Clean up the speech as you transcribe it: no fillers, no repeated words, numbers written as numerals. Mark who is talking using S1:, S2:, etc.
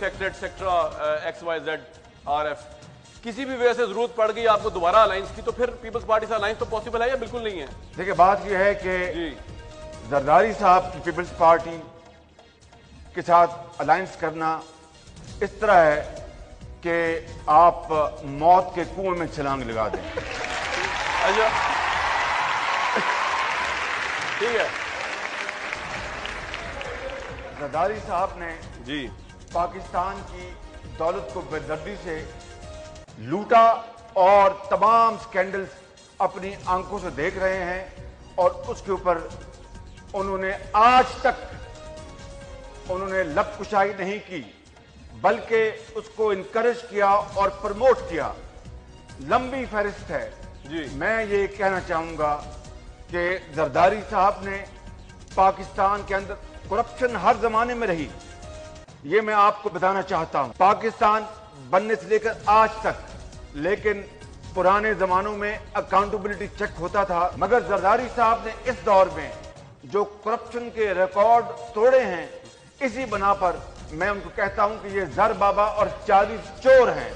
S1: Factor etcetera X Y Z R F کسی بھی وجہ سے ضرورت پڑ گئی آپ کو دوبارہ الائنس کی تو پھر پیپلز پارٹی سے الائنس تو پاسبل ہے یا بالکل نہیں ہے؟
S2: دیکھیں بات یہ ہے کہ زرداری صاحب کی پیپلز پارٹی کے ساتھ الائنس کرنا اس طرح ہے کہ آپ موت کے کنویں میں چھلانگ لگا دیں.
S1: اچھا ٹھیک ہے.
S2: زرداری صاحب نے
S1: جی
S2: پاکستان کی دولت کو بے دردی سے لوٹا اور تمام سکینڈلز اپنی آنکھوں سے دیکھ رہے ہیں اور اس کے اوپر انہوں نے آج تک لب کشائی نہیں کی بلکہ اس کو انکریج کیا اور پروموٹ کیا. لمبی فہرست ہے.
S1: جی
S2: میں یہ کہنا چاہوں گا کہ زرداری صاحب نے پاکستان کے اندر کرپشن ہر زمانے میں رہی. یہ میں آپ کو بتانا چاہتا ہوں پاکستان بننے سے لے کر آج تک. لیکن پرانے زمانوں میں اکاؤنٹیبلٹی چیک ہوتا تھا مگر زرداری صاحب نے اس دور میں جو کرپشن کے ریکارڈ توڑے ہیں اسی بنا پر میں ان کو کہتا ہوں کہ یہ زر بابا اور 40 چور ہیں.